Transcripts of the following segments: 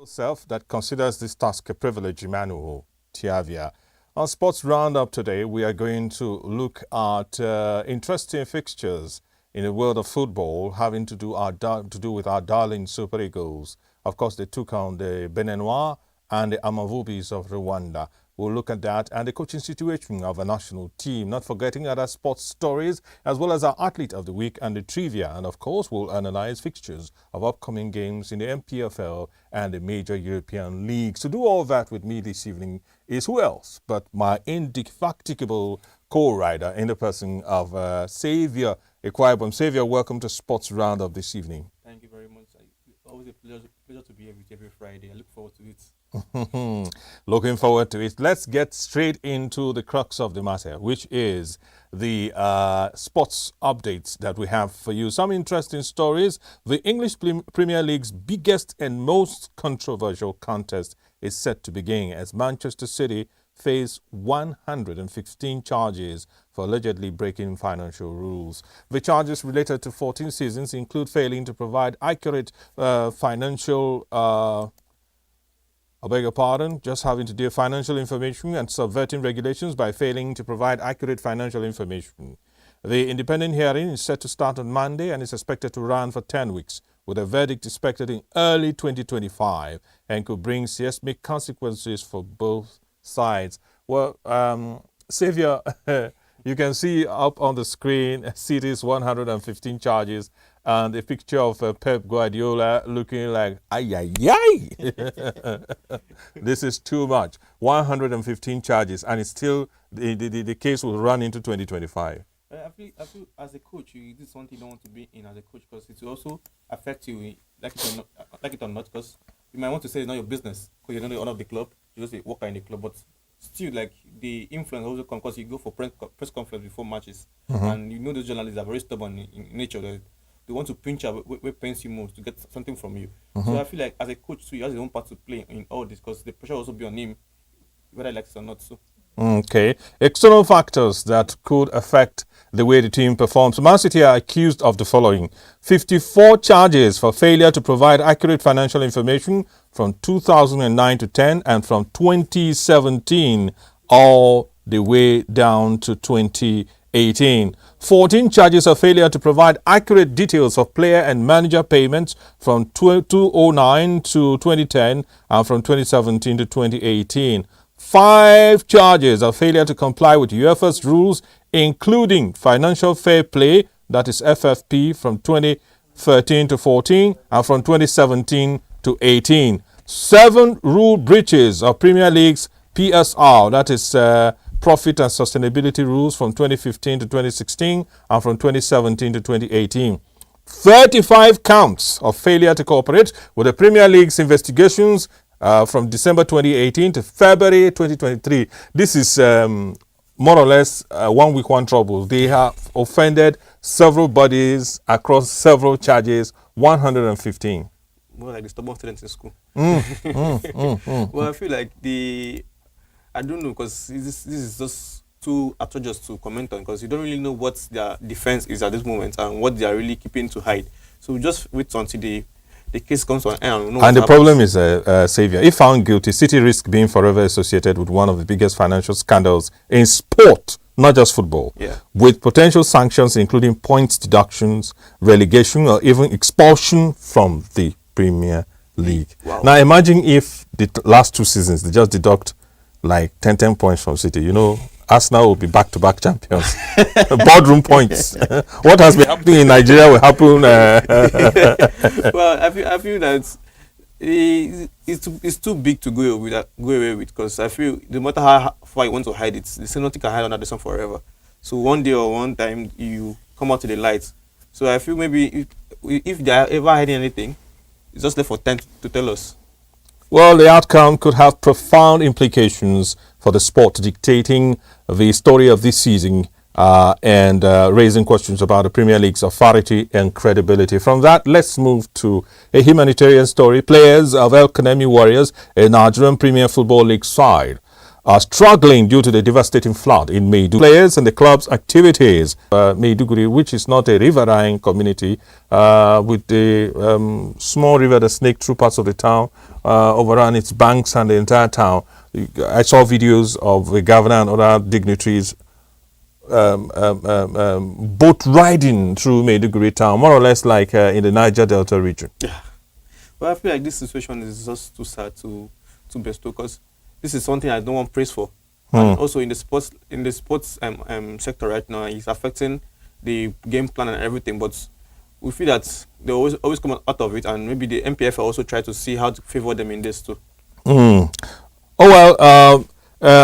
Self that considers this task a privilege, Emmanuel Tiavia. On Sports Roundup today, we are going to look at interesting fixtures in the world of football having to do with our darling Super Eagles. Of course, they took on the Benenois and the Amavubis of Rwanda. We'll look at that and the coaching situation of a national team, not forgetting other sports stories, as well as our athlete of the week and the trivia. And of course, we'll analyze fixtures of upcoming games in the MPFL and the major European leagues. To do all that with me this evening is who else but my indefatigable co-writer in the person of Xavier Ekwayabon. Xavier, welcome to Sports Roundup this evening. Thank you very much. Always a pleasure to be here with you every Friday. I look forward to it. Looking forward to it. Let's get straight into the crux of the matter, which is the sports updates that we have for you. Some interesting stories. The English Premier League's biggest and most controversial contest is set to begin as Manchester City face 115 charges for allegedly breaking financial rules. The charges related to 14 seasons include failing to provide accurate financial I beg your pardon, just having to do financial information and subverting regulations by failing to provide accurate financial information. The independent hearing is set to start on Monday and is expected to run for 10 weeks, with a verdict expected in early 2025 and could bring seismic consequences for both sides. Well, Xavier, you can see up on the screen City's 115 charges and a picture of Pep Guardiola looking like, ay, ay, ay. This is too much. 115 charges, and it's still, the case will run into 2025. I feel as a coach, this is one thing you don't want to be in as a coach because it will also affect you, like it or not, because you might want to say it's not your business because you're not the owner of the club, you're just a worker in the club, but still, like, the influence also comes because you go for press conference before matches, and you know those journalists are very stubborn in nature. They want to pinch out where pains you most to get something from you. So I feel like as a coach too, he has his own part to play in all this because the pressure will also be on him, whether he likes it or not. So. Okay. External factors that could affect the way the team performs. Man City are accused of the following: 54 charges for failure to provide accurate financial information from 2009 to 10 and from 2017 all the way down to 2018. 14 charges of failure to provide accurate details of player and manager payments from 2009 to 2010 and from 2017 to 2018. 5 charges of failure to comply with UEFA's rules, including financial fair play, that is FFP, from 2013 to 14 and from 2017 to 18. 7 rule breaches of Premier League's PSR, that is profit and sustainability rules, from 2015 to 2016 and from 2017 to 2018. 35 counts of failure to cooperate with the Premier League's investigations from December 2018 to February 2023. This is more or less 1 week, one trouble. They have offended several bodies across several charges, 115. More like the stubborn students in school. Well, I feel like I don't know, because this is just too atrocious to comment on, because you don't really know what their defense is at this moment and what they are really keeping to hide. So just wait until the case comes to an end. And the problem is, Xavier, if found guilty, City risk being forever associated with one of the biggest financial scandals in sport, not just football, with potential sanctions including points deductions, relegation, or even expulsion from the Premier League. Wow. Now imagine if the last 2 seasons they just deduct like 10 points from City. You know, Arsenal will be back-to-back champions. Boardroom points. What has been happening in Nigeria will happen. Well, I feel that it's too big to go away with, because I feel no matter how far you want to hide it, the same nothing can hide under the sun forever. So one day or one time you come out to the light. So I feel maybe if they are ever hiding anything, it's just left for time to tell us. Well, the outcome could have profound implications for the sport, dictating the story of this season and raising questions about the Premier League's authority and credibility. From that, let's move to a humanitarian story. Players of El Kanemi Warriors, a Nigerian Premier Football League side, are struggling due to the devastating flood in Maiduguri. Players and the club's activities. Maiduguri, which is not a riverine community, with the small river that snakes through parts of the town, overrun its banks and the entire town. I saw videos of the governor and other dignitaries boat riding through Maiduguri town, more or less like in the Niger Delta region. Yeah. Well, I feel like this situation is just too sad to bestow, because this is something I don't want praise for. And also in the sports sector right now, it's affecting the game plan and everything. But we feel that they always come out of it, and maybe the MPF also try to see how to favor them in this too. Oh well.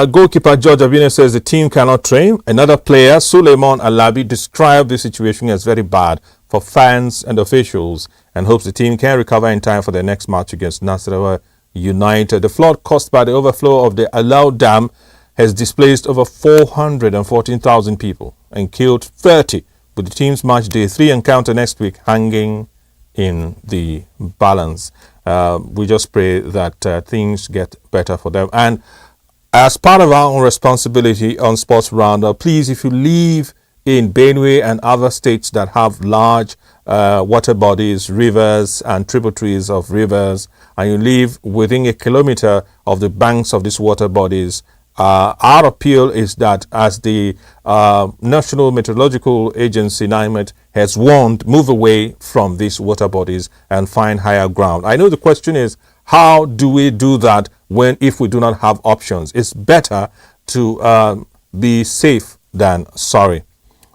Goalkeeper George Abine says the team cannot train. Another player, Suleiman Alabi, described the situation as very bad for fans and officials and hopes the team can recover in time for their next match against Nasarawa United. The flood caused by the overflow of the Alau Dam has displaced over 414,000 people and killed 30, with the team's match day 3 encounter next week hanging in the balance. We just pray that things get better for them. And as part of our own responsibility on Sports Roundup, please, if you live in Benue and other states that have large water bodies, rivers and tributaries of rivers, and you live within a kilometer of the banks of these water bodies, our appeal is that, as the National Meteorological Agency, NIMET, has warned, move away from these water bodies and find higher ground. I know the question is, how do we do that if we do not have options? It's better to be safe than sorry.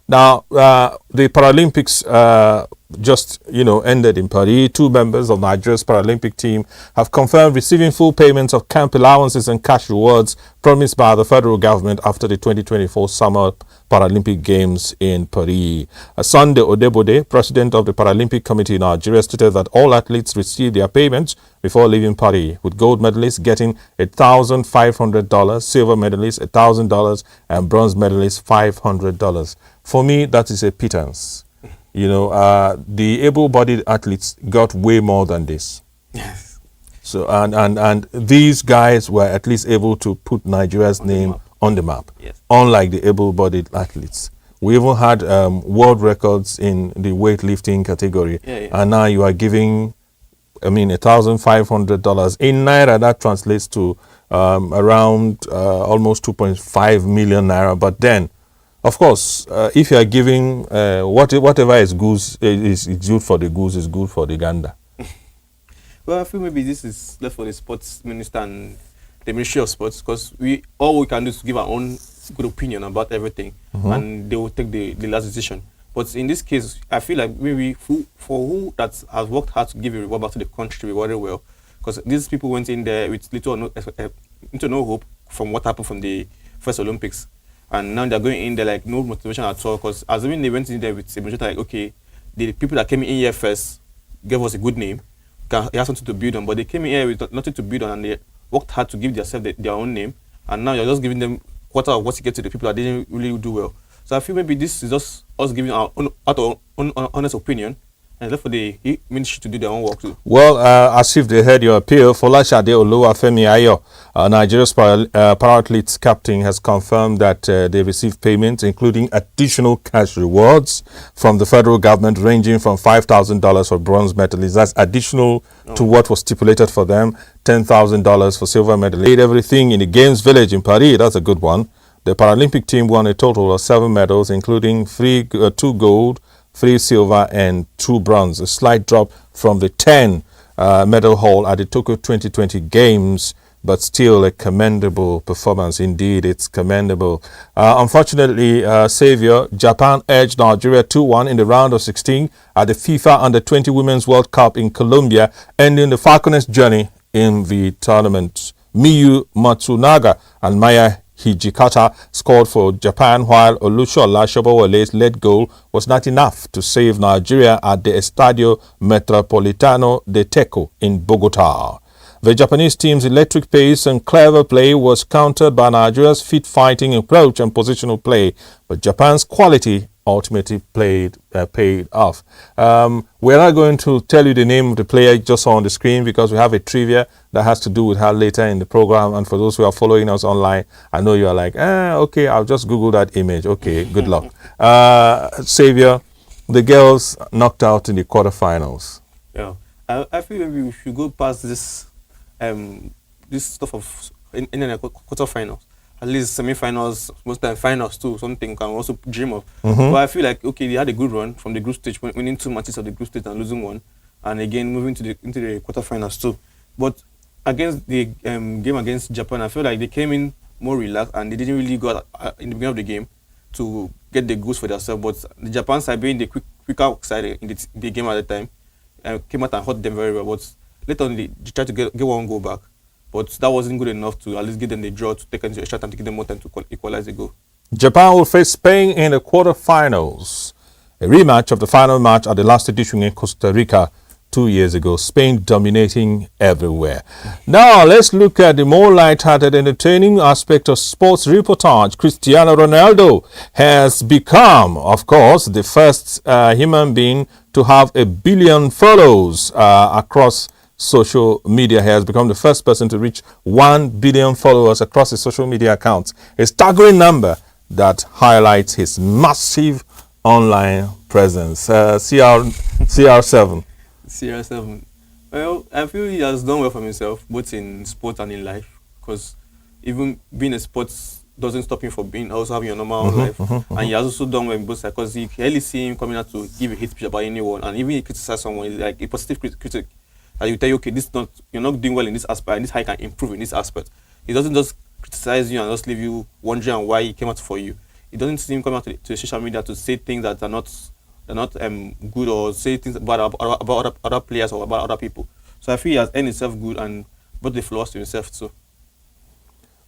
Now, the Paralympics just ended in Paris. 2 members of Nigeria's Paralympic team have confirmed receiving full payments of camp allowances and cash rewards promised by the federal government after the 2024 Summer Paralympic Games in Paris. Sunday Odebode, president of the Paralympic Committee in Nigeria, stated that all athletes received their payments before leaving Paris, with gold medalists getting $1,500, silver medalists $1,000, and bronze medalists $500. For me, that is a pittance. The able-bodied athletes got way more than this. Yes. So and these guys were at least able to put Nigeria's name on the map. Yes. Unlike the able-bodied athletes. We even had world records in the weightlifting category. Yeah. And now you are giving, $1,500. In Naira, that translates to around almost 2.5 million Naira. But then, of course, if you are giving whatever is good for the goose is good for the gander. Well, I feel maybe this is left for the sports minister and the Ministry of Sports, because all we can do is give our own good opinion about everything, and they will take the last decision. But in this case, I feel like maybe for who that has worked hard to give a reward back to the country very well, because these people went in there with little or no hope from what happened from the first Olympics. And now they're going in there like no motivation at all, because assuming they went in there with a motivation like, okay, the people that came in here first gave us a good name, they have something to build on, but they came in here with nothing to build on, and they worked hard to give themselves their own name, and now you're just giving them quarter of what you get to the people that didn't really do well. So I feel maybe this is just us giving our own honest opinion, and left for the ministry to do their own work too. Well, as if they heard your appeal, Folashade Oluwafemi Ayo, Nigeria's para-athletes captain, has confirmed that they received payments, including additional cash rewards from the federal government, ranging from $5,000 for bronze medalists. That's additional to what was stipulated for them, $10,000 for silver medalists. Did everything in the Games Village in Paris. That's a good one. The Paralympic team won a total of 7 medals, including 2 gold, 3 silver and 2 bronze, a slight drop from the 10 medal haul at the Tokyo 2020 Games, but still a commendable performance. Indeed, it's commendable. Unfortunately, Saviour, Japan edged Nigeria 2-1 in the round of 16 at the FIFA Under-20 Women's World Cup in Colombia, ending the Falconers' journey in the tournament. Miyu Matsunaga and Maya Hijikata scored for Japan, while Olushola Sobowale's late goal was not enough to save Nigeria at the Estadio Metropolitano de Teco in Bogota. The Japanese team's electric pace and clever play was countered by Nigeria's fit fighting approach and positional play, but Japan's quality ultimately paid off. We're not going to tell you the name of the player just on the screen because we have a trivia that has to do with her later in the program. And for those who are following us online, I know you are like, okay, I'll just Google that image. Okay, good luck. Xavier, the girls knocked out in the quarterfinals. Yeah, I feel maybe we should go past this this stuff of in the quarterfinals. At least semi-finals, most time finals too. Something you can also dream of. But I feel like okay, they had a good run from the group stage, winning 2 matches of the group stage and losing one, and again moving to into the quarterfinals too. But against the game against Japan, I feel like they came in more relaxed and they didn't really go out, in the beginning of the game to get the goals for themselves. But the Japan side, being the quicker side in the game at the time, came out and hurt them very well. But later on, they tried to get one goal back. But that wasn't good enough to at least give them the draw to take into extra time to give them more time to equalize the goal. Japan will face Spain in the quarterfinals. A rematch of the final match at the last edition in Costa Rica 2 years ago. Spain dominating everywhere. Now let's look at the more light-hearted, entertaining aspect of sports reportage. Cristiano Ronaldo has become, of course, the first human being to have 1 billion followers across social media. He has become the first person to reach 1 billion followers across his social media accounts. A staggering number that highlights his massive online presence. CR7. CR7. Well, I feel he has done well for himself, both in sport and in life. Because even being a sports doesn't stop him from being also having a normal life. And he has also done well in both sides. Because you rarely see him coming out to give a hate speech about anyone. And even if he criticizes someone, he's like a positive critic. And you tell you, okay, this is not, you're not doing well in this aspect, and this how you can improve in this aspect. He doesn't just criticize you and just leave you wondering why he came out for you. He doesn't see him come out to social media to say things that are not good, or say things about other players or about other people. So I feel he has earned himself good and brought the flowers to himself too.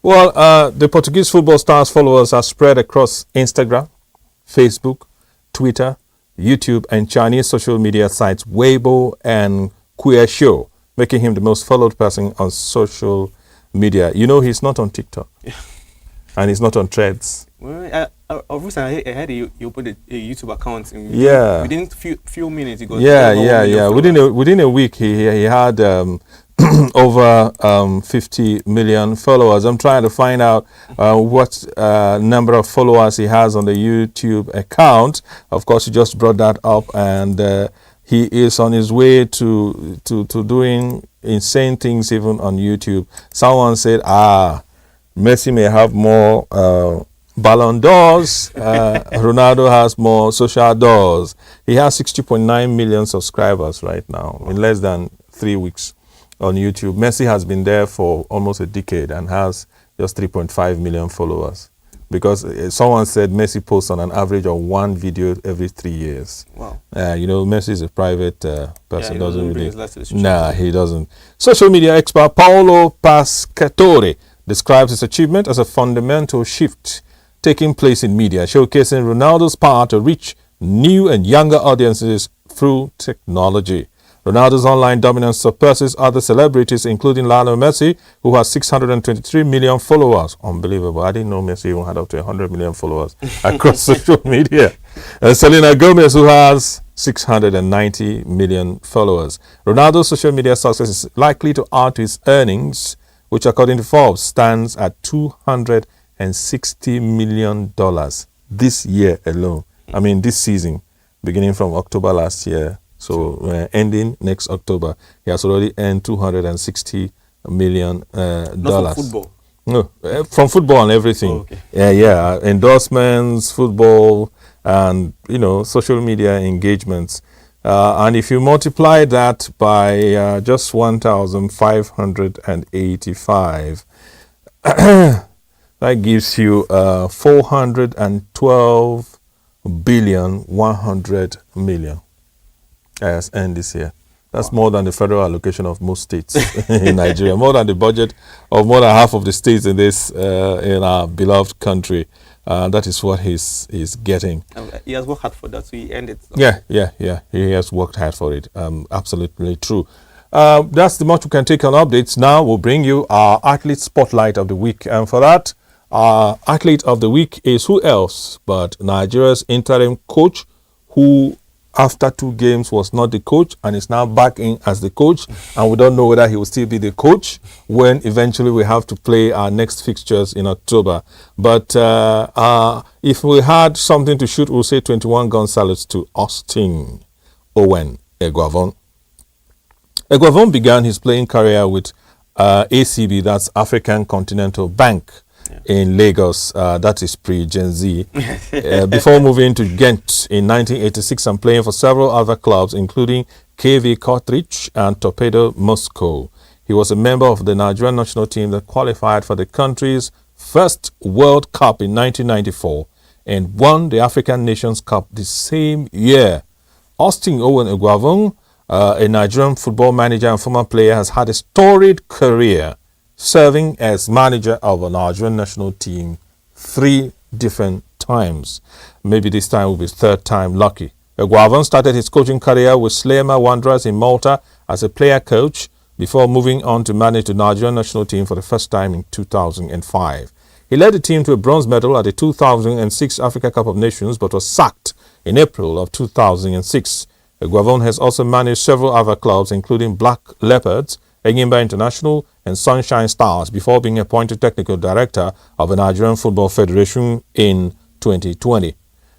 Well, the Portuguese football star's followers are spread across Instagram, Facebook, Twitter, YouTube, and Chinese social media sites Weibo and Kuaishou, making him the most followed person on social media. You know, he's not on TikTok. Yeah. And he's not on Threads. Well, obviously, I heard he opened a YouTube account. Within few minutes, he got Within a week, he had over 50 million followers. I'm trying to find out what number of followers he has on the YouTube account. Of course, you just brought that up, and he is on his way to doing insane things even on YouTube. Someone said, Messi may have more Ballon d'Ors. Ronaldo has more social doors. He has 60.9 million subscribers right now in less than 3 weeks on YouTube. Messi has been there for almost a decade and has just 3.5 million followers. Because someone said Messi posts on an average of 1 video every 3 years. Wow. Messi is a private person. He doesn't bring really. his life to the social Nah, media. he doesn't. Social media expert Paolo Pescatore describes his achievement as a fundamental shift taking place in media, showcasing Ronaldo's power to reach new and younger audiences through technology. Ronaldo's online dominance surpasses other celebrities, including Lionel Messi, who has 623 million followers. Unbelievable. I didn't know Messi even had up to 100 million followers across social media. And Selena Gomez, who has 690 million followers. Ronaldo's social media success is likely to add to his earnings, which according to Forbes stands at $260 million this year alone. I mean, this season, beginning from October last year. So ending next October, he has already earned $260 million. Not from football. No, from football and everything. Oh, okay. Yeah, endorsements, football, and social media engagements. And if you multiply that by just 1,585, that gives you 412 billion 100 million. Yes, and this year. That's more than the federal allocation of most states in Nigeria, more than the budget of more than half of the states in our beloved country. That is what he's getting. He has worked hard for that, so he earned it. Yeah. He has worked hard for it. Absolutely true. That's the much we can take on updates. Now we'll bring you our athlete spotlight of the week, and for that, Our athlete of the week is who else but Nigeria's interim coach, who after 2 games was not the coach and is now back in as the coach, and we don't know whether he will still be the coach when eventually we have to play our next fixtures in October. But if we had something to shoot, we'll say 21 gun salutes to Austin Owen Eguavoen. Eguavoen began his playing career with ACB, that's African Continental Bank, in Lagos, that is pre-Gen Z, before moving to Ghent in 1986 and playing for several other clubs, including KV Kortrijk and Torpedo Moscow. He was a member of the Nigerian national team that qualified for the country's first World Cup in 1994 and won the African Nations Cup the same year. Austin Owen Eguavoen, a Nigerian football manager and former player, has had a storied career, serving as manager of a Nigerian national team 3 different times. Maybe this time will be 3rd time lucky. Eguavoen started his coaching career with Sleima Wanderers in Malta as a player coach before moving on to manage the Nigerian national team for the first time in 2005. He led the team to a bronze medal at the 2006 Africa Cup of Nations but was sacked in April of 2006. Eguavoen has also managed several other clubs, including Black Leopards, Enyimba International, and Sunshine Stars, before being appointed technical director of the Nigerian Football Federation in 2020.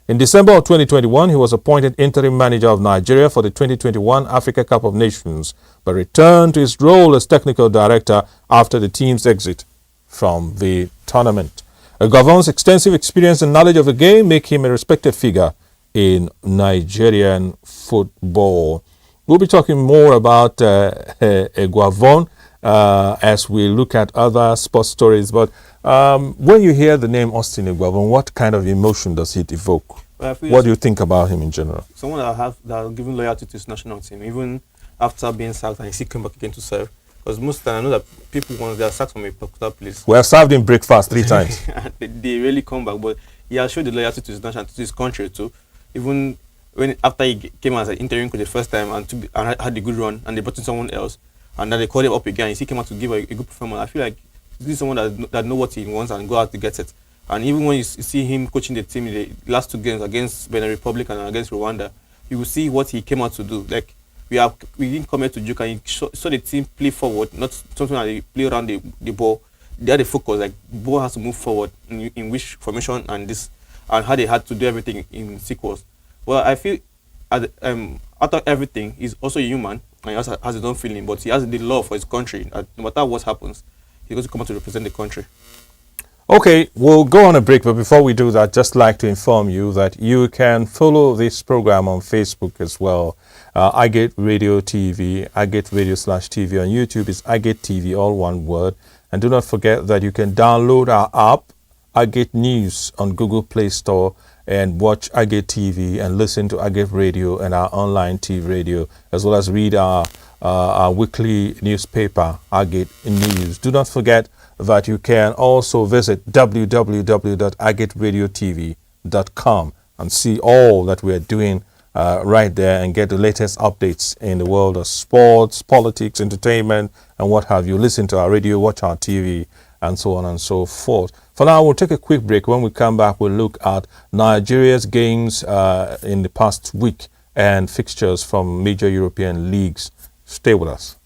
In December of 2021, he was appointed interim manager of Nigeria for the 2021 Africa Cup of Nations, but returned to his role as technical director after the team's exit from the tournament. Eguavoen's extensive experience and knowledge of the game make him a respected figure in Nigerian football. We'll be talking more about Eguavoen as we look at other sports stories. But when you hear the name Austin Eguavoen, what kind of emotion does it evoke? Well, what do you think about him in general? Someone that has given loyalty to his national team, even after being sacked, and he still came back again to serve. Because most of the time, I know that people, once they are sacked from a particular place, we have served him breakfast 3 times. they really come back. But he has showed the loyalty to his nation, to his country too. Even after he came as an interim coach the first time and had a good run, and they brought in someone else, and then they called him up again, he came out to give a good performance. I feel like this is someone that knows what he wants and go out to get it. And even when you see him coaching the team in the last 2 games against Benin Republic and against Rwanda, you will see what he came out to do. Like we didn't come here to joke, and he saw the team play forward, not something like they play around the ball. They had a focus, like the ball has to move forward in which formation and how they had to do everything in sequence. Well, I feel after everything, he's also a human and he also has his own feeling, but he has the love for his country. No matter what happens, he's going to come out to represent the country. Okay, we'll go on a break, but before we do that, just like to inform you that you can follow this program on Facebook as well. iGate Radio TV, iGate Radio/TV on YouTube is iGate TV, all one word. And do not forget that you can download our app, iGate News, on Google Play Store, and watch iGate TV and listen to iGate Radio and our online TV radio, as well as read our weekly newspaper, iGate News. Do not forget that you can also visit www.agateradiotv.com and see all that we are doing right there and get the latest updates in the world of sports, politics, entertainment, and what have you. Listen to our radio, watch our TV, and so on and so forth. For now, we'll take a quick break. When we come back, we'll look at Nigeria's games in the past week and fixtures from major European leagues. Stay with us.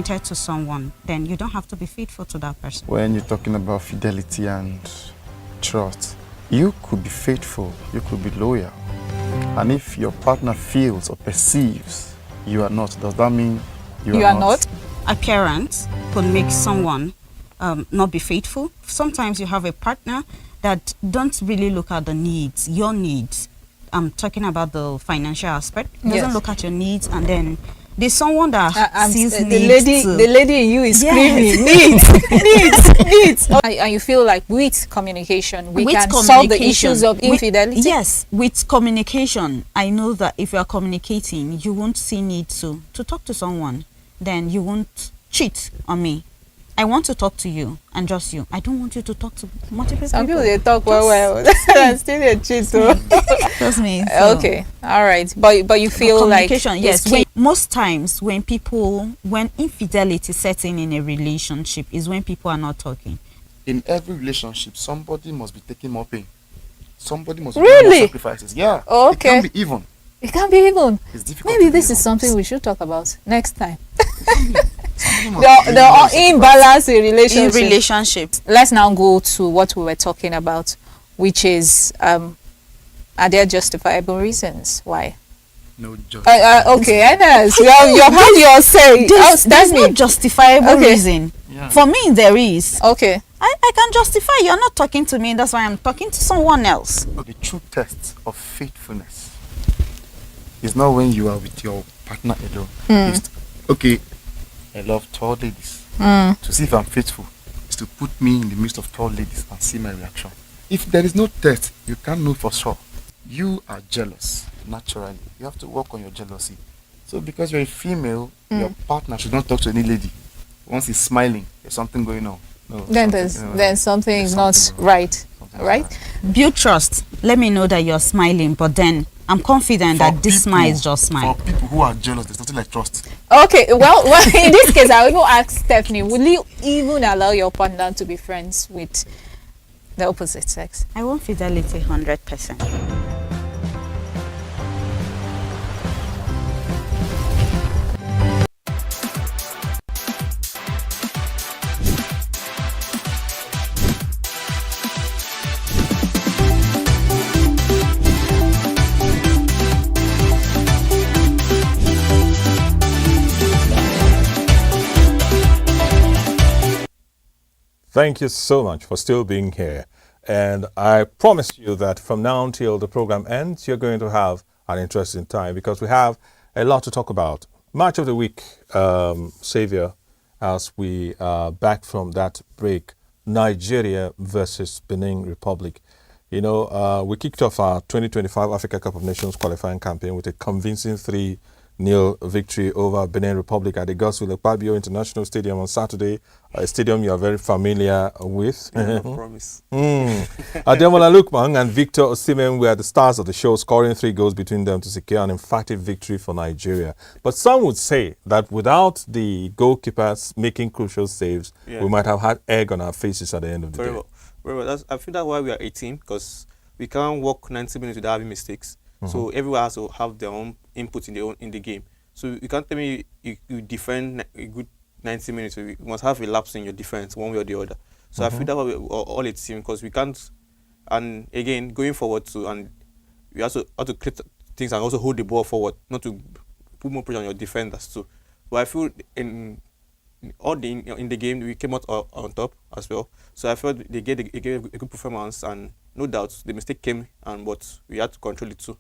committed to someone, then you don't have to be faithful to that person. When you're talking about fidelity and trust, you could be faithful, you could be loyal. And if your partner feels or perceives you are not, does that mean you are not? Appearance could make someone not be faithful. Sometimes you have a partner that don't really look at the needs, your needs. I'm talking about the financial aspect. Doesn't look at your needs, and then there's someone that sees needs. The lady in you is screaming needs. And you feel like with communication we can solve the issues of infidelity. Yes, with communication, I know that if you are communicating, you won't see need to talk to someone. Then you won't cheat on me. I want to talk to you and just you. I don't want you to talk to multiple Some people. they talk well. That's still a cheat. So. Trust me. So. Okay, all right. But you feel like communication, yes. Most times when infidelity sets in a relationship is when people are not talking. In every relationship, somebody must be taking more pain. Somebody must Really? be doing more sacrifices. Yeah. Okay. It can't be even. It can't be even. It's difficult. Maybe to be this is even. something we should talk about next time. Somebody must be doing more The imbalance in relationship. relationships. Let's now go to what we were talking about, which is are there justifiable reasons why? No just. Okay, Enes, you have had your say. There's no justifiable Okay. reason. Yeah. For me, there is. Okay. I can justify. You're not talking to me. That's why I'm talking to someone else. The true test of faithfulness is not when you are with your partner alone. It's, okay, I love tall ladies. To see if I'm faithful is to put me in the midst of tall ladies and see my reaction. If there is no test, you can't know for sure. You are jealous naturally. You have to work on your jealousy. So because you're a female, your partner should not talk to any lady. Once he's smiling, there's something going on. No, Then something is not something right. Something's Right? Build trust. Let me know that you're smiling, but then I'm confident that this smile is just smile. For people who are jealous, there's nothing like trust. Okay, well, in this case, I will even ask Stephanie, will you even allow your partner to be friends with the opposite sex? I want fidelity 100%. Thank you so much for still being here. And I promise you that from now until the program ends, you're going to have an interesting time because we have a lot to talk about. Match of the week, Savior, as we are back from that break, Nigeria versus Benin Republic. You know, we kicked off our 2025 Africa Cup of Nations qualifying campaign with a convincing 3-0 victory over Benin Republic at the Godswill Akpabio International Stadium on Saturday, a stadium you are very familiar with. I promise. Ademola Lookman and Victor Osimhen were the stars of the show, scoring 3 goals between them to secure an emphatic victory for Nigeria. But some would say that without the goalkeepers making crucial saves, we might have had egg on our faces at the end of the day. Very well. I feel that's why we are a team, because we can't work 90 minutes without having mistakes. So everyone has to have their own input in the game. So you can't tell me you defend a good 90 minutes. You must have a lapse in your defense one way or the other. So I feel that we are all a team, because we can't. And again, going forward too, and we also have to create things and also hold the ball forward, not to put more pressure on your defenders too. But I feel in the game we came out on top as well. So I felt they gave a good performance, and no doubt the mistake came, but we had to control it too.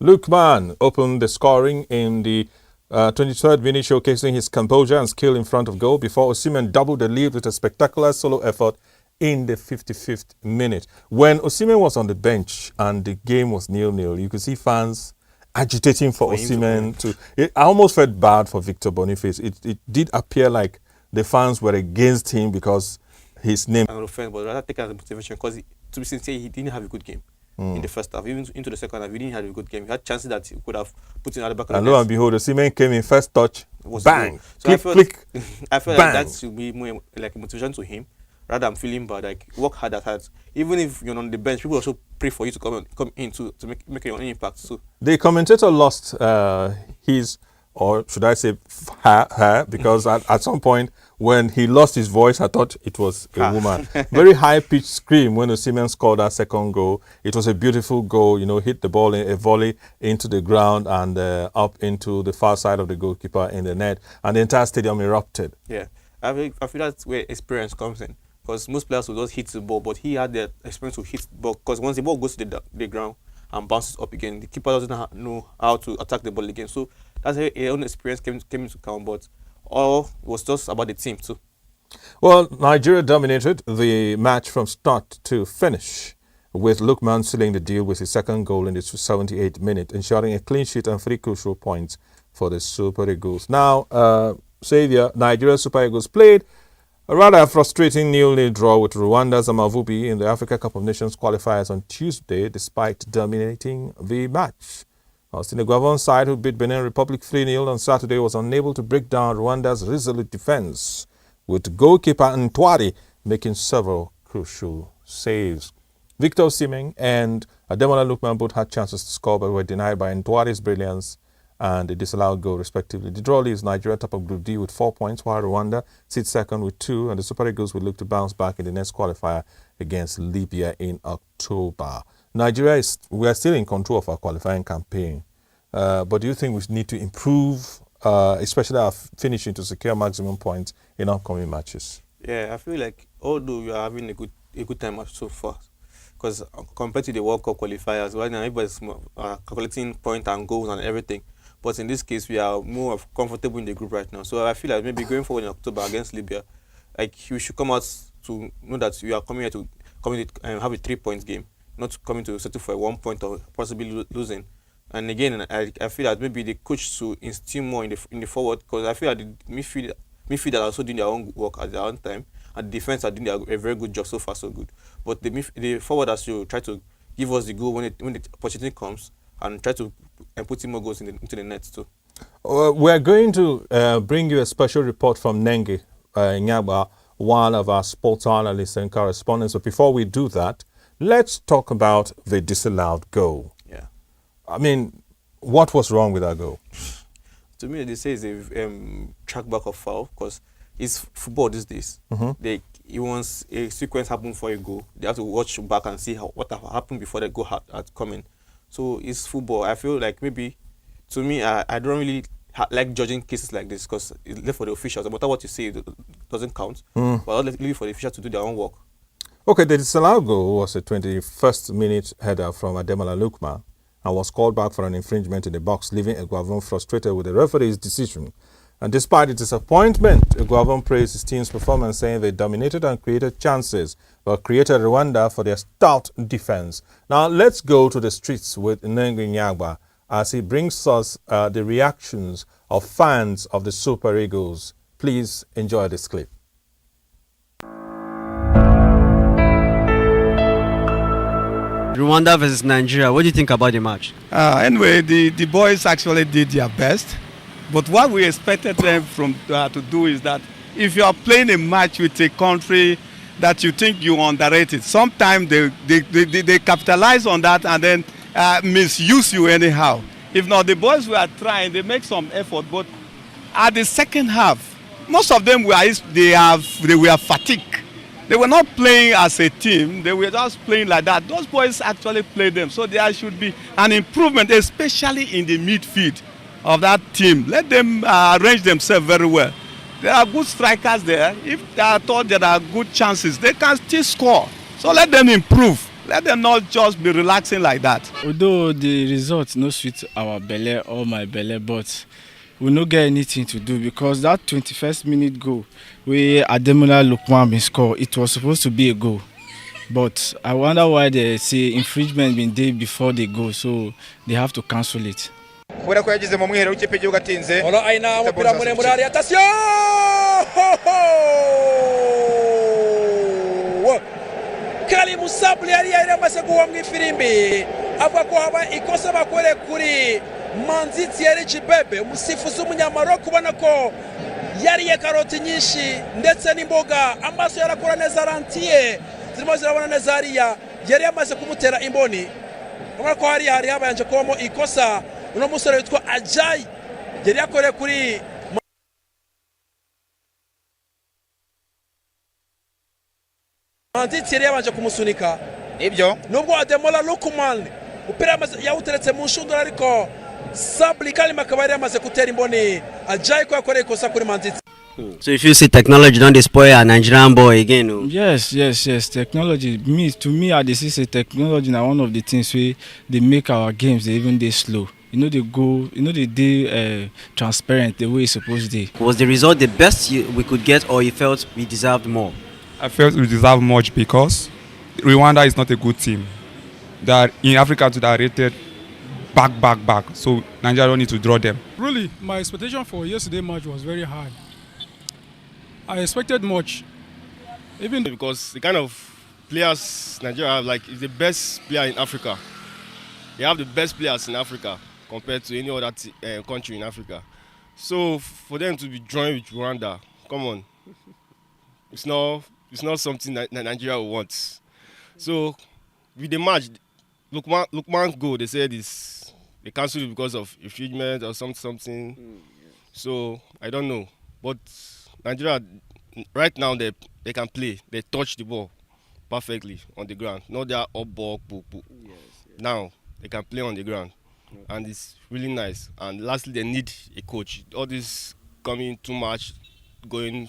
Lookman opened the scoring in the 23rd minute, showcasing his composure and skill in front of goal before Osimhen doubled the lead with a spectacular solo effort in the 55th minute. When Osimhen was on the bench and the game was 0-0, you could see fans agitating for Osimhen I almost felt bad for Victor Boniface. It did appear like the fans were against him because his name. An offense, but rather take it as a motivation, because to be sincere, he didn't have a good game in the first half. Even into the second half, he didn't have a good game. He had chances that he could have put in at the back of the net. And lo and behold, Osimhen came in first touch, bang, so click, I felt bang. like that should be more like a motivation to him, rather than feeling bad. Like, work hard at heart. Even if you're on the bench, people also pray for you to come in to make your own impact too. The commentator lost his or should I say her, because at some point when he lost his voice, I thought it was a woman. Very high-pitched scream when Osimhen scored that second goal. It was a beautiful goal, hit the ball in a volley into the ground and up into the far side of the goalkeeper in the net, and the entire stadium erupted. Yeah, I feel that's where experience comes in, because most players will just hit the ball, but he had the experience to hit the ball, because once the ball goes to the ground and bounces up again, the keeper doesn't know how to attack the ball again. So that's his own experience came into account, but all was just about the team too. Well, Nigeria dominated the match from start to finish, with Lookman sealing the deal with his second goal in the 78th minute, ensuring a clean sheet and 3 crucial points for the Super Eagles. Now, Xavier, Nigeria Super Eagles played a rather frustrating 0-0 draw with Rwanda's Amavubi in the Africa Cup of Nations qualifiers on Tuesday, despite dominating the match. The Guavon side, who beat Benin Republic 3-0 on Saturday, was unable to break down Rwanda's resolute defense, with goalkeeper Ntwari making several crucial saves. Victor Osimhen and Ademola Lookman both had chances to score but were denied by Ntwari's brilliance and a disallowed goal, respectively. The draw leaves Nigeria top of Group D with 4 points, while Rwanda sits second with 2, and the Super Eagles will look to bounce back in the next qualifier against Libya in October. Nigeria, we are still in control of our qualifying campaign, but do you think we need to improve, especially our finishing, to secure maximum points in upcoming matches? Yeah, I feel like although we are having a good time so far, because compared to the World Cup qualifiers, right now everybody's calculating points and goals and everything. But in this case, we are more comfortable in the group right now. So I feel like maybe going forward in October against Libya, like you should come out to know that you are coming here to have a 3 points game, not coming to settle for a 1 point or possibly losing. And again, I feel that maybe the coach should instill more in the forward, because I feel that the midfield are also doing their own work at their own time, and the defense are doing a very good job so far, so good. But the forward should try to give us the goal when the opportunity comes, and try to put in more goals into the net too. We're going to bring you a special report from Nengi Nyagba, one of our sports analysts and correspondents. But before we do that, let's talk about the disallowed goal. Yeah. I mean, what was wrong with that goal? To me, they say it's a track back of foul, because it's football these days. Once a sequence happens for a goal, they have to watch back and see what happened before the goal had come in. So it's football. I feel like maybe, to me, I don't really like judging cases like this, because it's left for the officials. No matter what you say, it doesn't count. But I'll leave it for the officials to do their own work. Okay, the disallowed goal was a 21st minute header from Ademola Lookman and was called back for an infringement in the box, leaving Eguavon frustrated with the referee's decision. And despite the disappointment, Eguavon praised his team's performance, saying they dominated and created chances, but created Rwanda for their stout defense. Now, let's go to the streets with Nengi Nyagba as he brings us the reactions of fans of the Super Eagles. Please enjoy this clip. Rwanda versus Nigeria, what do you think about the match? Anyway, the boys actually did their best. But what we expected them to do is that if you are playing a match with a country that you think you underrated, sometimes they capitalize on that and then misuse you anyhow. If not, the boys were trying, they make some effort, but at the second half, most of them were fatigued. They were not playing as a team, they were just playing like that. Those boys actually played them, so there should be an improvement, especially in the midfield of that team. Let them arrange themselves very well. There are good strikers there. If they are thought there are good chances, they can still score. So let them improve. Let them not just be relaxing like that. Although the results no suit our belly or my belly, but we no get anything to do, because that 21st minute goal where Ademola Lookman been score, it was supposed to be a goal. But I wonder why they say infringement been there before they go, so they have to cancel it. Kubera ko yagize mu mwiherero w'ikipe y'igihugu atinze. Ora aina umupira muremure ari atasiyo. Kalimu Sabli yari yaramaze guha mu ifirimbi. Avuga ko haba ikosa bakore kuri Manzi Thierry Chibebe, umusifuzi w'umunyamaroc, ubona ko yariye karoti nyinshi ndetse n'imboga, amaso yarakora neza rantiye zirimo zirabona neza hariya, yari yamaze kumutera imboni. Ubona ko hari habayanje kubamo ikosa. Uno musore witwa Ajayi yari yakoreye kuri Manzitsi yari yabanje kumusunika nibyo nubwo Ademola Lookman umupira yawuteretse mu nshundura ariko Sabri Kalima akaba yari yamaze gutera imboni Ajayi ko yakoreye ikosa kuri Manzitsi. So if you see technology don't spoil a Nigerian boy again. Oh. Yes. Technology, to me, I see say technology now one of the things where they make our games they even they slow. They transparent the way it's supposed to. Was the result the best we could get, or you felt we deserved more? I felt we deserve much because Rwanda is not a good team. They are in Africa they are rated back. So Nigeria don't need to draw them. Really, my expectation for yesterday's match was very high. I expected much. Even because the kind of players Nigeria have, like, is the best player in Africa. They have the best players in Africa compared to any other country in Africa. So for them to be joined with Rwanda, come on, it's not something that Nigeria wants. So with the match, Lookman's goal, they said they cancelled it because of infringement or something. So I don't know, but Nigeria right now they can play. They touch the ball perfectly on the ground. Not their up ball. Now they can play on the ground, and it's really nice. And lastly, they need a coach. All this coming too much, going.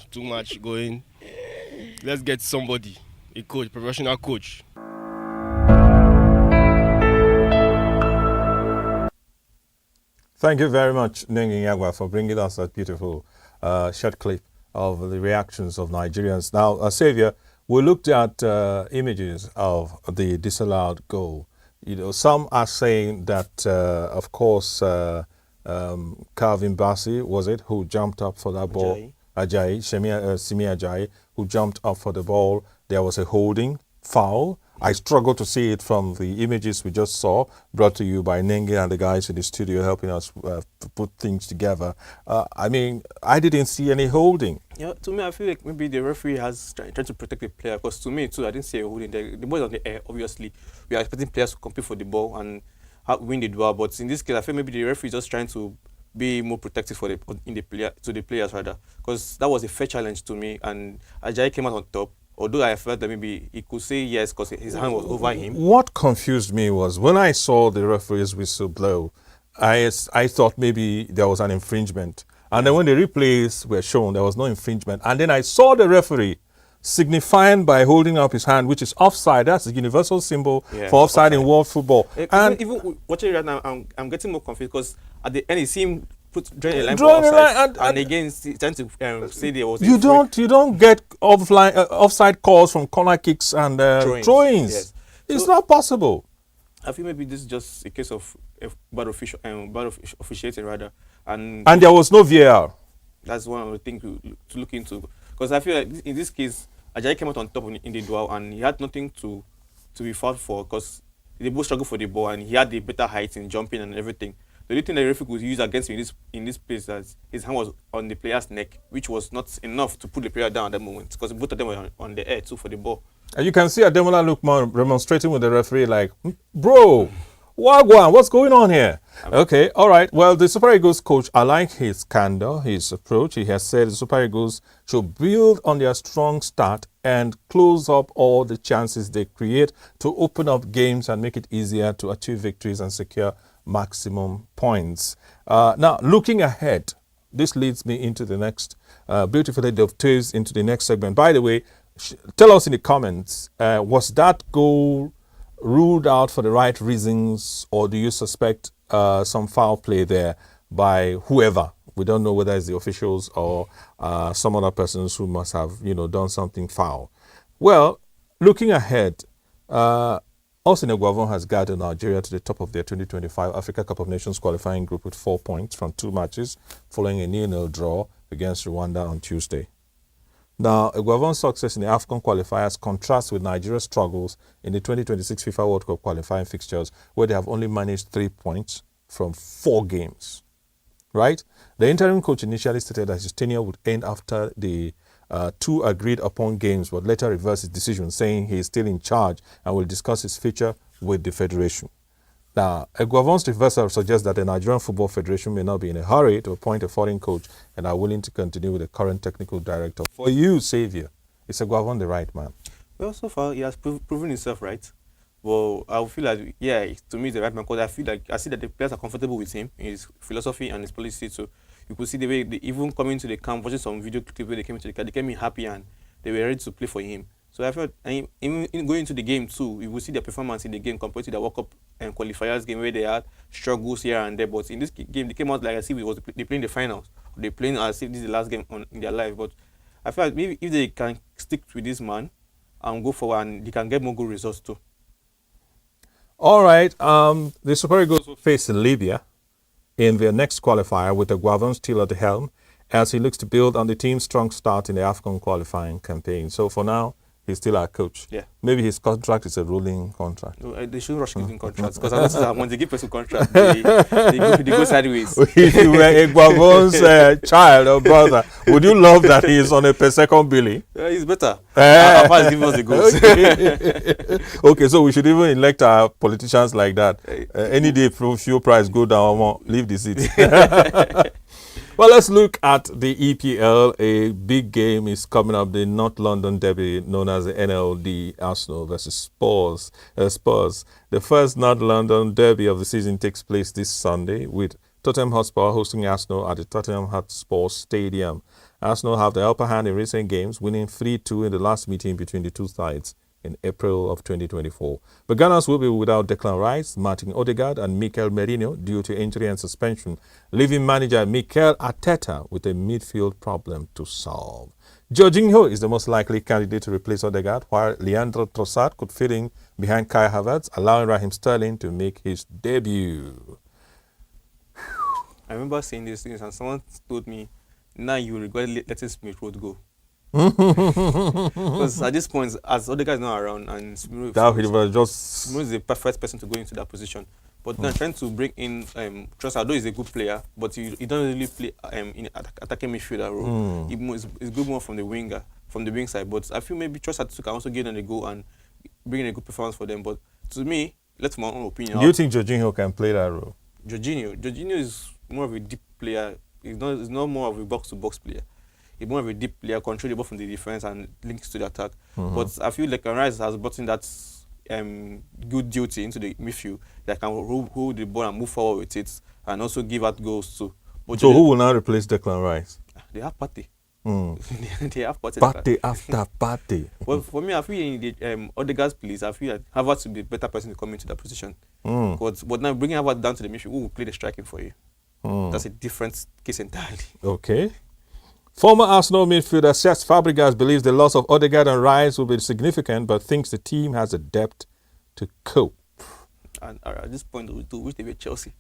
Let's get somebody, a coach, professional coach. Thank you very much, Nengi Yagwa, for bringing us that beautiful short clip of the reactions of Nigerians. Now, Xavier, we looked at images of the disallowed goal. Some are saying that, of course, Calvin Bassey, was it, who jumped up for that ball? Simi Ajayi, who jumped up for the ball. There was a holding foul. I struggle to see it from the images we just saw, brought to you by Nengi and the guys in the studio helping us put things together. I didn't see any holding. Yeah, to me, I feel like maybe the referee has trying to protect the player, because to me, too, I didn't see a holding. The ball is on the air, obviously. We are expecting players to compete for the ball and win the duel, but in this case, I feel maybe the referee is just trying to be more protective to the players, rather, because that was a fair challenge to me, and Ajayi came out on top. Although I felt that maybe he could say yes because his hand was over him. What confused me was when I saw the referee's whistle blow, I thought maybe there was an infringement. And then when the replays were shown, there was no infringement. And then I saw the referee signifying by holding up his hand, which is offside. That's the universal symbol for offside in world football. Even watching it right now, I'm getting more confused because at the end it seemed drawing a line for offside, and again trying to say there was. You don't get offside calls from corner kicks and throw-ins. Yes. It's not possible. I feel maybe this is just a case of bad officiating rather, and there was no VAR. That's one of the things to look into, because I feel like in this case Ajayi came out on top in the duel and he had nothing to be fought for, because they both struggled for the ball and he had the better height in jumping and everything. The only thing the referee could use against him in this place is his hand was on the player's neck, which was not enough to put the player down at that moment, because both of them were on the air too for the ball. And you can see Ademola Lookman remonstrating with the referee like, bro, Wagwan, what's going on here? Okay, all right. Well, the Super Eagles coach, I like his candor, his approach. He has said the Super Eagles should build on their strong start and close up all the chances they create to open up games and make it easier to achieve victories and secure maximum points. Now, looking ahead, this leads me into the next, beautifully dovetails into the next segment. By the way, tell us in the comments, was that goal ruled out for the right reasons, or do you suspect some foul play there by whoever? We don't know whether it's the officials or some other persons who must have, done something foul. Well, looking ahead, Austin Eguavoen has guided Nigeria to the top of their 2025 Africa Cup of Nations qualifying group with 4 points from 2 matches, following a 0-0 draw against Rwanda on Tuesday. Now, Eguavoen's success in the AFCON qualifiers contrasts with Nigeria's struggles in the 2026 FIFA World Cup qualifying fixtures, where they have only managed 3 points from 4 games. Right? The interim coach initially stated that his tenure would end after the 2 agreed upon games, but later reversed his decision, saying he is still in charge and will discuss his future with the federation. Now, Eguavon's reversal suggests that the Nigerian Football Federation may not be in a hurry to appoint a foreign coach and are willing to continue with the current technical director. For you, Xavier, is Eguavon the right man? Well, so far, he has proven himself right. Well, I feel like, yeah, to me, he's the right man because I see that the players are comfortable with him, his philosophy and his policy. So you could see the way they even coming to the camp, watching some video clips where they came to the camp, they came in happy and they were ready to play for him. So I felt, and even going into the game too, you will see their performance in the game compared to the World Cup and qualifiers game where they had struggles here and there. But in this game, they came out like as if they playing the finals. They playing as if this is the last game in their life. But I feel like maybe if they can stick with this man and go forward, and they can get more good results too. All right. The Super Eagles will face Libya in their next qualifier with Eguavon still at the helm as he looks to build on the team's strong start in the AFCON qualifying campaign. So for now, he's still our coach. Yeah. Maybe his contract is a rolling contract. No, they shouldn't rush giving contracts because I noticed that when they give person contract, they go sideways. If you were Eguavon's child or brother, would you love that he is on a per second billing? He's better. Apart give us the goals. Okay, so we should even elect our politicians like that. Any day fuel price go down, leave the city. Well, let's look at the EPL. A big game is coming up, the North London derby known as the NLD, Arsenal versus Spurs. The first North London derby of the season takes place this Sunday with Tottenham Hotspur hosting Arsenal at the Tottenham Hotspur Stadium. Arsenal have the upper hand in recent games, winning 3-2 in the last meeting between the two sides in April of 2024. The Gunners will be without Declan Rice, Martin Odegaard and Mikel Merino due to injury and suspension, leaving manager Mikel Arteta with a midfield problem to solve. Jorginho is the most likely candidate to replace Odegaard, while Leandro Trossard could fit in behind Kai Havertz, allowing Raheem Sterling to make his debut. I remember saying these things and someone told me, now you regret letting Smith Rowe go. Because at this point, as Odegaard is not around and Smith is the perfect person to go into that position. But now trying to bring in Trossard, although he's a good player, but he doesn't really play in attacking midfielder role. He's good more from the wing side. But I feel maybe Trossard can also get on the go and bring in a good performance for them. But to me, that's my own opinion. Do you think Jorginho can play that role? Jorginho is more of a deep player. He's not more of a box-to-box player. He's more of a deep player, controllable from the defense and links to the attack. But I feel like Rice has brought in that good duty into the midfield that can hold the ball and move forward with it and also give out goals too. But so who will now replace Declan Rice? They have Partey. They have Partey after Partey. Well, for me, I feel in the Odegaard's place, I feel that Havertz will be a better person to come into that position. But now bringing Havertz down to the midfield, who will play the striking for you? That's a different case entirely. Okay. Former Arsenal midfielder Cesc Fabregas believes the loss of Odegaard and Rice will be significant, but thinks the team has the depth to cope. And at this point, we wish they were Chelsea.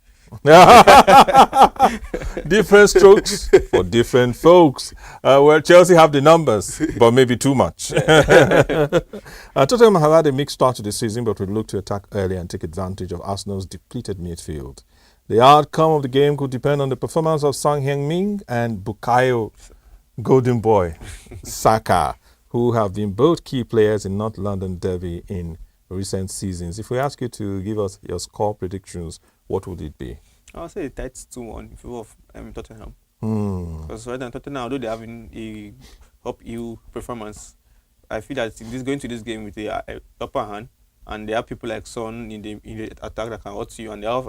Different strokes for different folks. Well, Chelsea have the numbers, but maybe too much. Tottenham have had a mixed start to the season, but will look to attack early and take advantage of Arsenal's depleted midfield. The outcome of the game could depend on the performance of Son Heung-min and Bukayo Golden Boy Saka, who have been both key players in North London derby in recent seasons. If we ask you to give us your score predictions, what would it be? I'll say a tight 2-1 in favor of Tottenham. Because right now Tottenham, although they're having a up-hill performance, I feel that this going to this game with the upper hand, and they have people like Son in the attack that can hurt you, and they have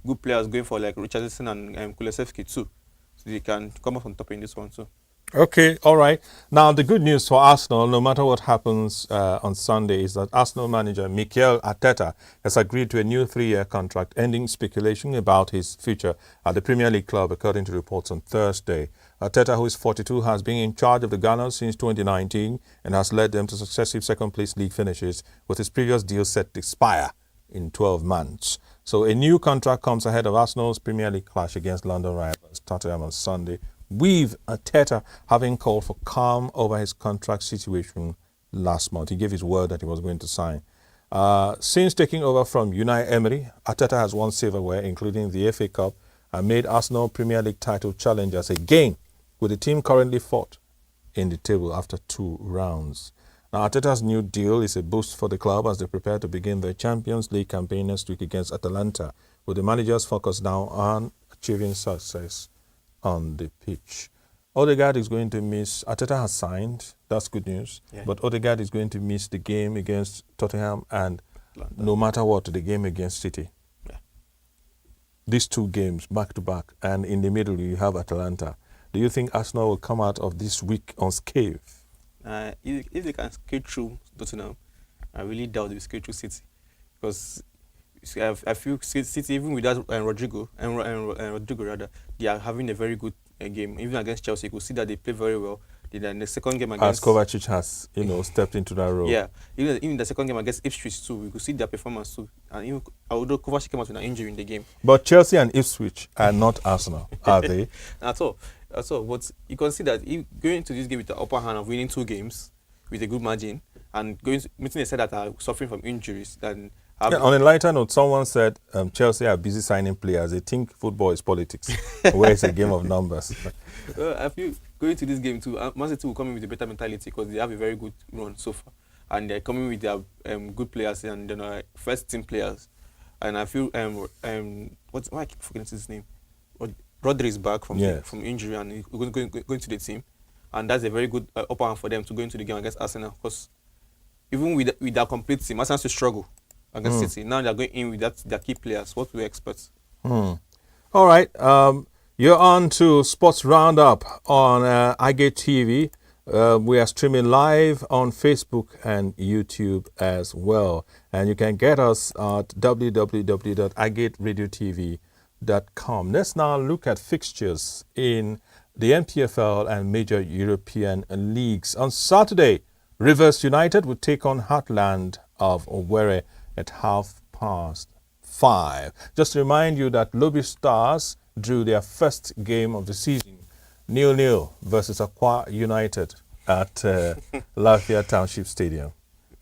good players going for like Richarlison and Kulusevski too, so they can come up on top in this one too. Okay, all right. Now, the good news for Arsenal, no matter what happens on Sunday, is that Arsenal manager Mikel Arteta has agreed to a new 3-year contract, ending speculation about his future at the Premier League club, according to reports on Thursday. Arteta, who is 42, has been in charge of the Gunners since 2019 and has led them to successive second-place league finishes, with his previous deal set to expire in 12 months. So a new contract comes ahead of Arsenal's Premier League clash against London rivals Tottenham on Sunday, with Arteta having called for calm over his contract situation last month. He gave his word that he was going to sign. Since taking over from Unai Emery, Arteta has won silverware, including the FA Cup, and made Arsenal Premier League title challengers again, with the team currently fourth in the table after 2 rounds. Now, Arteta's new deal is a boost for the club as they prepare to begin their Champions League campaign next week against Atalanta, with the managers focused now on achieving success on the pitch. Odegaard is going to miss. Arteta has signed. That's good news. Yeah. But Odegaard is going to miss the game against Tottenham and no matter what, the game against City. Yeah. These two games back to back, and in the middle you have Atalanta. Do you think Arsenal will come out of this week unscathed? If they can skate through Tottenham, I really doubt they will skate through City, because I feel City, even without Rodrigo rather, they are having a very good game. Even against Chelsea, you could see that they play very well. In the second game against, as Kovacic has, stepped into that role. Yeah, even the second game against Ipswich too, we could see their performance too. And even although Kovacic came out with an injury in the game, but Chelsea and Ipswich are not Arsenal, are they? At all. But you can see that going to this game with the upper hand of winning 2 games with a good margin and meeting a side that are suffering from injuries, then. On a lighter note, someone said Chelsea are busy signing players. They think football is politics, where it's a game of numbers. I feel going to this game too, Man City will come in with a better mentality because they have a very good run so far, and they're coming with their good players and first team players. And I feel why I keep forgetting his name? Rodri is back from injury and he's going to the team, and that's a very good upper hand for them to go into the game against Arsenal, because even with their complete team, Arsenal still struggle against City. Now they're going in with their key players. What do we expect? All right. You're on to Sports Roundup on iGate TV. We are streaming live on Facebook and YouTube as well. And you can get us at www.iGateRadioTV.com. Let's now look at fixtures in the NPFL and major European leagues. On Saturday, Rivers United will take on Heartland of Owerri at 5:30. Just to remind you that Lobby Stars drew their first game of the season 0-0 versus Aqua United at Lafayette Township Stadium.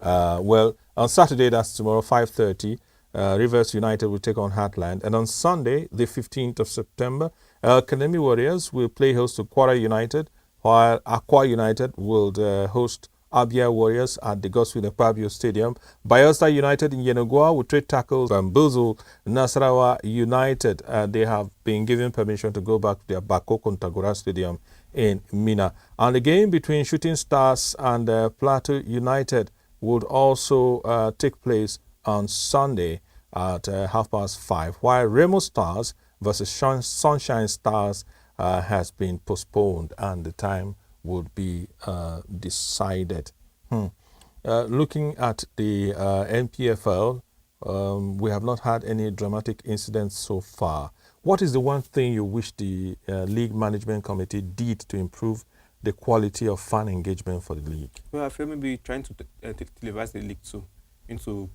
Well, on Saturday, that's tomorrow, 5:30, Rivers United will take on Heartland. And on Sunday, the 15th of September, Academy Warriors will play host to Kwara United, while Aqua United will host Abia Warriors at the Godswill Pabio Stadium. Bayelsa United in Yenagoa will trade tackles and Bamboozle Nasarawa United. They have been given permission to go back to their Bako Kontagora Stadium in Mina. And the game between Shooting Stars and Plateau United would also take place on Sunday at 5:30, while Remo Stars versus Sunshine Stars has been postponed and the time would be decided. Looking at the NPFL, we have not had any dramatic incidents so far. What is the one thing you wish the League Management Committee did to improve the quality of fan engagement for the league? Well, I feel maybe trying to televise the league too into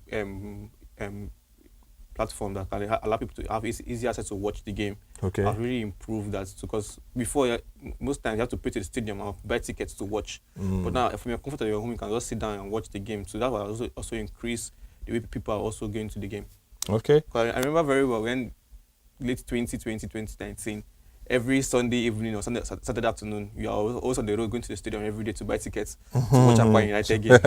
platform that can allow people to have easy access to watch the game. Okay. I've really improved that, because before most times you have to pay to the stadium and buy tickets to watch. But now, from your comfort of your home, you can just sit down and watch the game. So that will also increase the way people are also going to the game. Okay. I remember very well when late 2020, 2019, every Sunday evening or Saturday afternoon, you are also on the road going to the stadium every day to buy tickets to watch Aqua United game.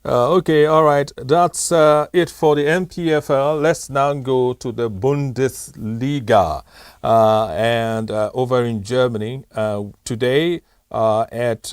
Okay, all right. That's it for the NPFL. Let's now go to the Bundesliga. And over in Germany, today at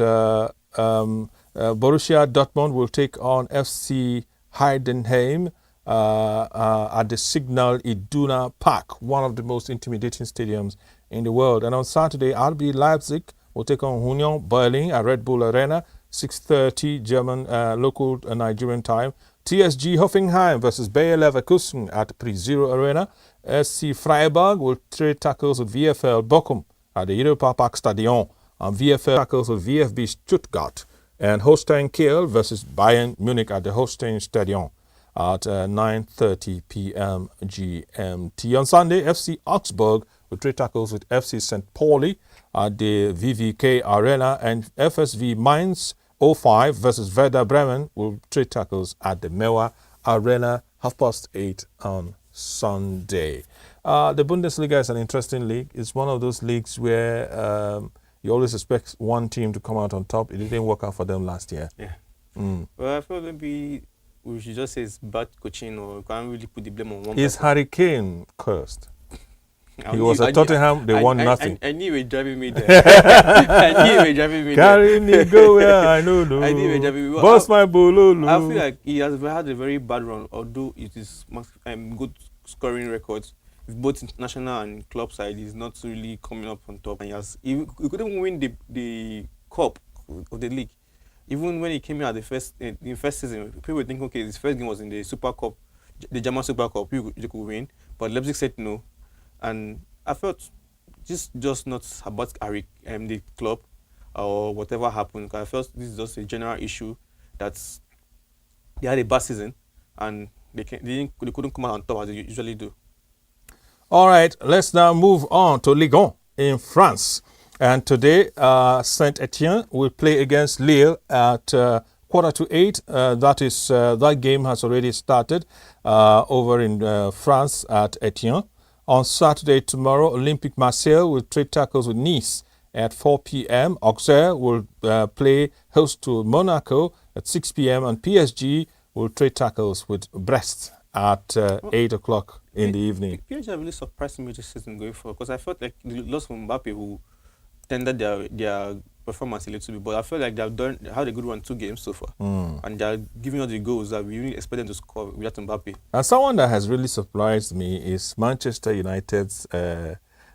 Borussia Dortmund will take on FC Heidenheim at the Signal Iduna Park, one of the most intimidating stadiums in the world. And on Saturday, RB Leipzig will take on Union Berlin at Red Bull Arena, 6:30 German local Nigerian time. TSG Hoffenheim versus Bayer Leverkusen at PreZero Arena. SC Freiburg will trade tackles with VfL Bochum at the Europa Park Stadion. And VfL tackles with VfB Stuttgart. And Holstein Kiel versus Bayern Munich at the Holstein Stadion at 9:30 p.m. GMT. On Sunday, FC Augsburg will trade tackles with FC St. Pauli at the VVK Arena, and FSV Mainz 05 versus Werder Bremen will trade tackles at the Mewa Arena, 8:30 on Sunday. The Bundesliga is an interesting league. It's one of those leagues where you always expect one team to come out on top. It didn't work out for them last year. Yeah. Mm. Well, I feel maybe we should just say it's bad coaching, or we can't really put the blame on one Is person. Harry Kane cursed? He was at Tottenham, they won nothing. I knew you were driving me there. I knew you were driving me Carry me, go where I know. I knew you were driving me. Boss my bololo. I feel like he has had a very bad run, although it is good scoring records. With both international and club side, he's not really coming up on top. And he couldn't win the cup of the league. Even when he came here at the first season, people were thinking, okay, his first game was in the Super Cup, the German Super Cup, he could win. But Leipzig said no. And I felt just not about the club or whatever happened. I felt this is just a general issue that they had a bad season and they couldn't come out on top as they usually do. All right, let's now move on to Ligue 1 in France. And today, Saint-Etienne will play against Lille at 7:45. That game has already started over in France at Etienne. On Saturday, tomorrow, Olympique Marseille will trade tackles with Nice at 4 p.m. Auxerre will play host to Monaco at 6 p.m. and PSG will trade tackles with Brest at 8 o'clock in the evening. PSG have really surprised me this season going forward, because I felt like the loss from Mbappe, who tended their performance a little bit, but I feel like they had a good run 2 games so far, and they are giving us the goals that we really expect them to score without Mbappe. And someone that has really surprised me is Manchester United's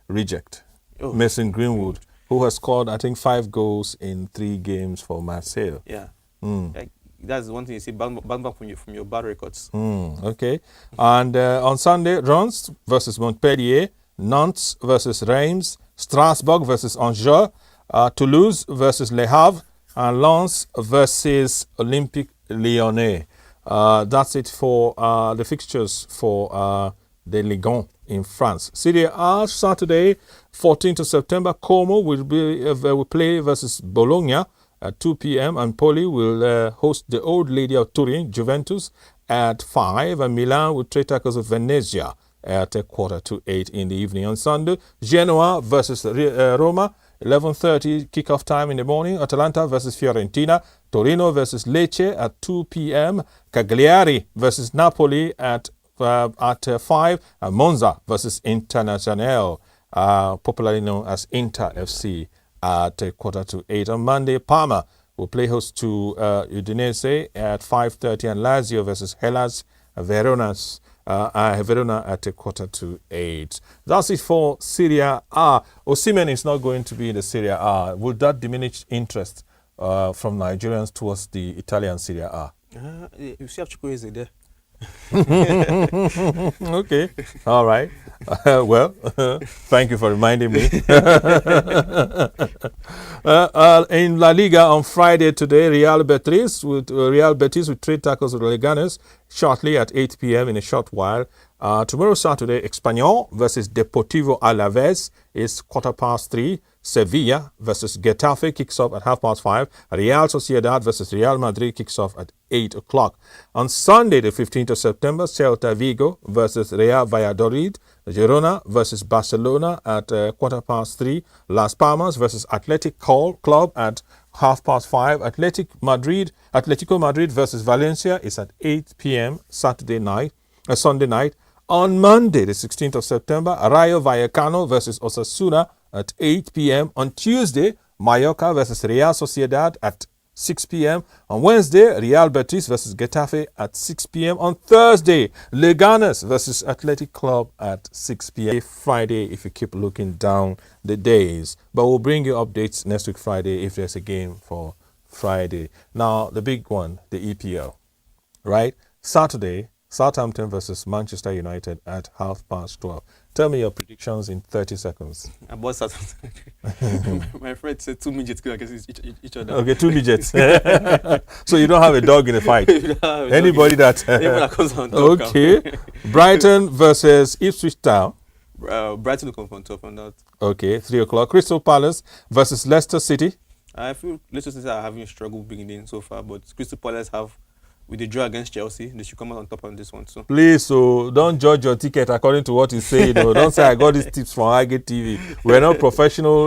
reject, Mason Greenwood, who has scored, I think, 5 goals in 3 games for Marseille. Yeah. Like, that's one thing you see, bounce back from your bad records. Okay. And on Sunday, Reims versus Montpellier, Nantes versus Reims, Strasbourg versus Angers, Toulouse versus Le Havre, and Lens versus Olympique Lyonnais. That's it for the fixtures for the Ligue 1 in France. Serie A, Saturday, 14th of September, Como will play versus Bologna at 2 p.m. and Poli will host the Old Lady of Turin, Juventus, at 5, and Milan will trade tackles with Venezia at 7:45 in the evening. On Sunday, Genoa versus Roma, 11:30 kickoff time in the morning. Atalanta versus Fiorentina, Torino versus Lecce at 2 p.m. Cagliari versus Napoli at 5, and Monza versus Internazionale, popularly known as Inter FC, at 7:45. On Monday, Parma will play host to Udinese at 5:30, and Lazio versus Hellas Verona at 7:45. That's it for Serie A. Osimhen is not going to be in the Serie A. Would that diminish interest from Nigerians towards the Italian Serie A? You see, Chukwueze there. Okay, all right. Well, thank you for reminding me. In La Liga on Friday today, Real Betis will trade tackles with Leganes shortly at 8 p.m. in a short while. Tomorrow, Saturday, Espanyol versus Deportivo Alaves is 3:15. Sevilla versus Getafe kicks off at 5:30. Real Sociedad versus Real Madrid kicks off at 8 o'clock. On Sunday, the 15th of September, Celta Vigo versus Real Valladolid. Girona versus Barcelona at 3:15. Las Palmas versus Athletic Club at 5:30. Atletico Madrid versus Valencia is at 8 p.m. Sunday night. On Monday, the 16th of September, Rayo Vallecano versus Osasuna at 8 p.m. On Tuesday, Mallorca versus Real Sociedad at 6 p.m. On Wednesday, Real Betis versus Getafe at 6 p.m. On Thursday, Leganes versus Athletic Club at 6 p.m. Friday, if you keep looking down the days. But we'll bring you updates next week Friday if there's a game for Friday. Now, the big one, the EPL, right? Saturday, Southampton versus Manchester United at 12:30. Tell me your predictions in 30 seconds. About Southampton. My friend said 2 midgets go against each other. Okay, 2 midgets. So you don't have a dog in the fight. Anybody that comes on top. Okay. Brighton versus Ipswich Town. Brighton will come on top on that. Okay, 3 o'clock. Crystal Palace versus Leicester City. I feel Leicester City are having a struggle beginning so far, but Crystal Palace have with the draw against Chelsea, they should come out on top on this one too. Please, so don't judge your ticket according to what you say. Don't say I got these tips from Highgate TV. We're not professional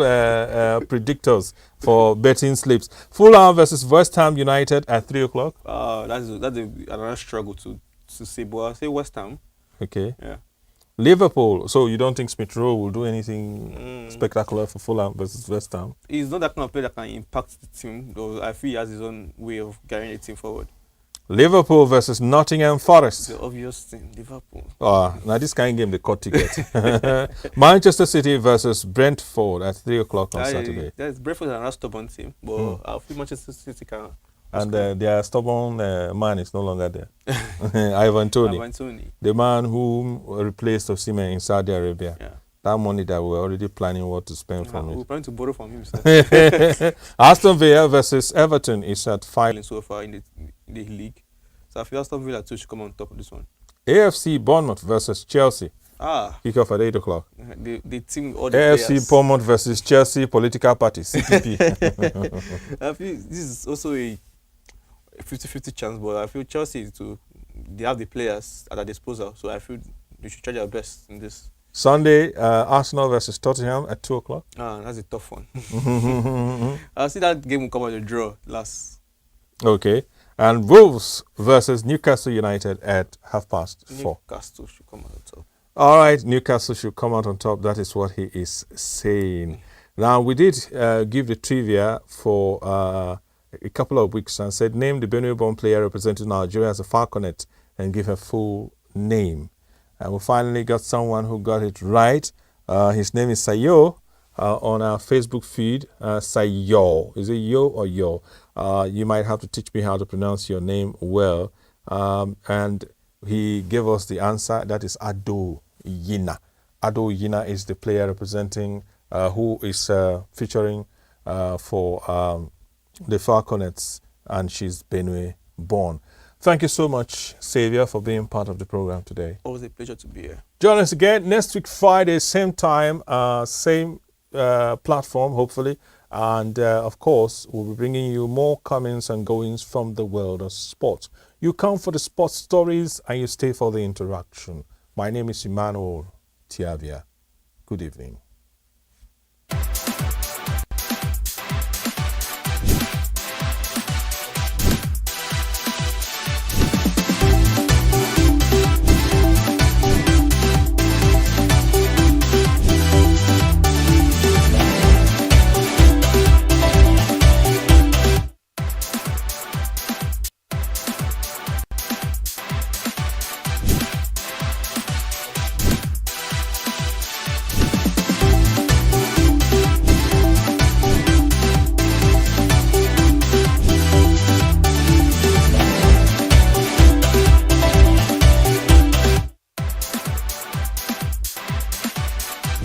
predictors for betting slips. Fulham versus West Ham United at 3 o'clock. That's another struggle to say, but I'll say West Ham. Okay. Yeah. Liverpool. So you don't think Smith Rowe will do anything spectacular for Fulham versus West Ham? He's not that kind of player that can impact the team, though I feel he has his own way of carrying the team forward. Liverpool versus Nottingham Forest. The obvious thing, Liverpool. Now this kind of game, they cut ticket. Manchester City versus Brentford at 3 o'clock on Saturday. Brentford is another stubborn team, but I feel Manchester City can. And their stubborn man is no longer there. Ivan Toney. The man who replaced Osimhen in Saudi Arabia. Yeah. That money that we were already planning what to spend from it. We're planning to borrow from him. So. Aston Villa versus Everton is at 5. So far in the league. So I feel Aston Villa too should come on top of this one. AFC Bournemouth versus Chelsea. Kick off at 8 o'clock. The team, all the AFC players. Bournemouth versus Chelsea political party, CPP. I feel this is also a 50-50 chance, but I feel Chelsea they have the players at their disposal, so I feel they should try their best in this. Sunday, Arsenal versus Tottenham at 2 o'clock. That's a tough one. I see that game will come out a draw last. Okay. And Wolves versus Newcastle United at 4:30. Newcastle should come out on top. All right, Newcastle should come out on top. That is what he is saying. Now, we did give the trivia for a couple of weeks and said, name the Benue-born player representing Nigeria as a Falconet and give her full name. And we finally got someone who got it right. His name is Sayo on our Facebook feed. Sayo. Is it Yo or Yo? You might have to teach me how to pronounce your name well. And he gave us the answer. That is Ado Yina. Ado Yina is the player representing who is featuring for the Falconets, and she's Benue born. Thank you so much, Xavier, for being part of the program today. Always a pleasure to be here. Join us again next week, Friday, same time, same platform, hopefully. And, of course, we'll be bringing you more comings and goings from the world of sports. You come for the sports stories and you stay for the interaction. My name is Emmanuel Tiavia. Good evening.